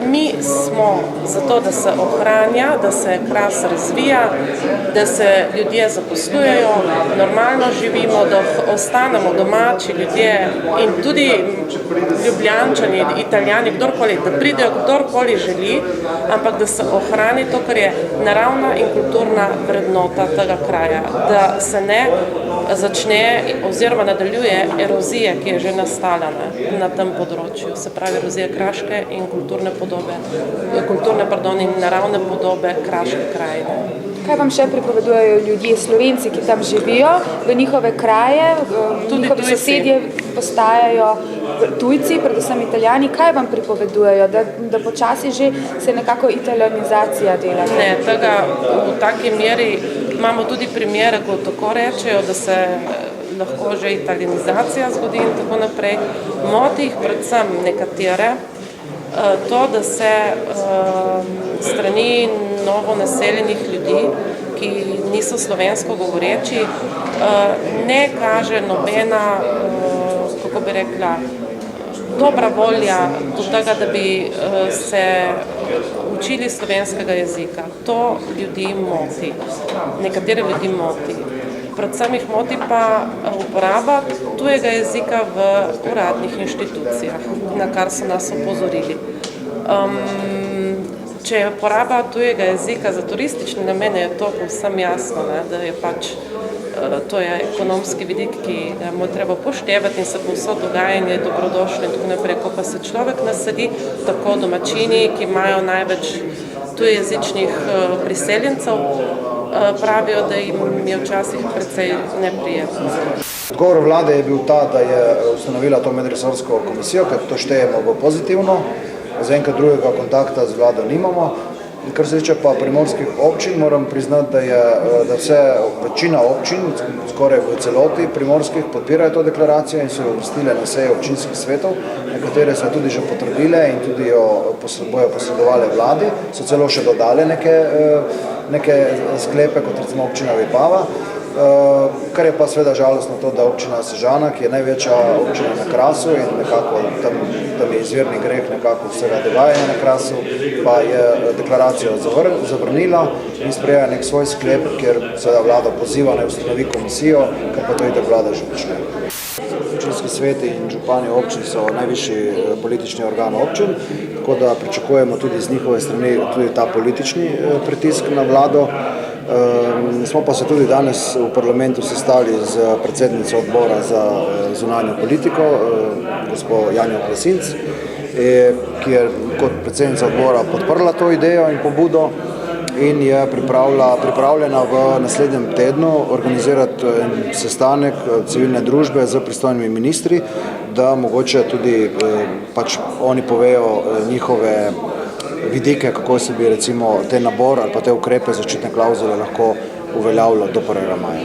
Mi smo zato, da se ohranja, da se Kras razvija, da se ljudje zaposlujejo, normalno živimo, da ostanemo domači ljudje in tudi Ljubljančani, Italijani, kdorkoli, da pridejo kdorkoli želi, ampak da se ohrani to, kar je naravna in kulturna vrednota tega kraja, da se ne začne oziroma nadaljuje erozija, ki je že nastala na tem področju, se pravi erozija kraške in kulturne in naravne podobe kraške krajine. Kaj vam še pripovedujejo ljudje, Slovenci, ki tam živijo, v njihove kraje, njihovi sosedje postajajo tujci, predvsem Italijani, kaj vam pripovedujejo, da počasi že se nekako italijanizacija dela? Ne, tega v taki meri imamo tudi primere, ko tako rečejo, da se lahko že italijanizacija zgodi in tako naprej. Moti jih predvsem nekatere, to, da se strani novo naseljenih ljudi, ki niso slovensko govoreči, ne kaže nobena, kako bi rekla, dobra volja do tega, da bi se učili slovenskega jezika. To ljudi moti, nekatere ljudi moti. Predvsem jih moti pa uporaba tujega jezika v uradnih inštitucijah, na kar so nas opozorili. Če je uporaba tujega jezika za turistične namene, je to povsem jasno, da je pač to je ekonomski vidik, ki ga mu treba upoštevati in se povsod dogajanje je dobrodošlo in tako naprej. Ko pa se človek nasedi, tako domačini, ki imajo največ tujejezičnih priseljencev, pravijo, da jim je včasih precej neprijetno. Odgovor vlade je bil ta, da je ustanovila to medresorsko komisijo, ker to štejemo v pozitivno, zaenkrat drugega kontakta z vlado nimamo. Kar se tiče pa primorskih občin, moram priznati, da večina občin, skoraj v celoti primorskih, podpirajo to deklaracijo in so jo uvrstile na seje občinskih svetov, nekatere so tudi že potrdile in tudi jo bojo posredovale vladi, so celo še dodale neke sklepe, kot recimo občina Vipava. Kar je pa seveda žalostno to, da občina Sežana, ki je največja občina na Krasu in nekako tam je izvirni greh nekako vsega dogajanja na Krasu, pa je deklaracijo zavrnila in sprejela nek svoj sklep, kjer seveda vlada poziva naj ustanovi komisijo, kar pa to itak vlada že počne. Občinski sveti in župani občin so najvišji politični organ občin, tako da pričakujemo tudi z njihove strani tudi ta politični pritisk na vlado. Smo pa se tudi danes v parlamentu sestali z predsednico odbora za zunanjo politiko, gospo Janjo Klesinc, ki je kot predsednica odbora podprla to idejo in pobudo in je pripravljena v naslednjem tednu organizirati sestanek civilne družbe z pristojnimi ministri, da mogoče tudi pač oni povejo njihove vidike, kako se bi recimo te nabor ali pa te ukrepe zaščitne klavzule lahko uveljavilo do 1. maja.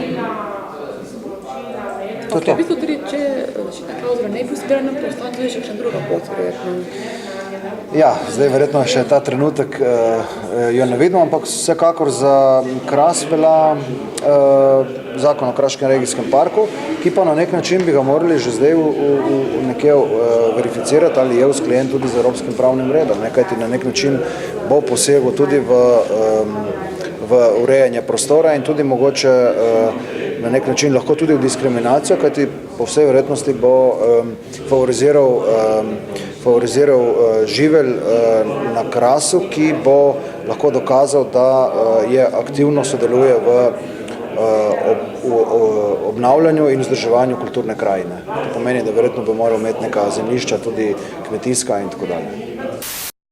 V bistvu tudi, če zaščitna klavzula ne bi uspela, postane tudi še kakšna druga pot, verjetno. Ja, zdaj verjetno še ta trenutek jo ne vidimo, ampak vsekakor za Kras velja zakon o Kraškem regijskem parku, ki pa na nek način bi ga morali že zdaj nekje verificirati, ali je usklajen tudi z evropskim pravnim redom, kajti na nek način bo posegel tudi v urejanje prostora in tudi mogoče na nek način lahko tudi v diskriminacijo, kajti po vsej verjetnosti bo favoriziral živelj na Krasu, ki bo lahko dokazal, da je aktivno sodeluje v obnavljanju in vzdrževanju kulturne krajine. To pomeni, da verjetno bo moral imeti neka zemljišča, tudi kmetijska in tako dalje.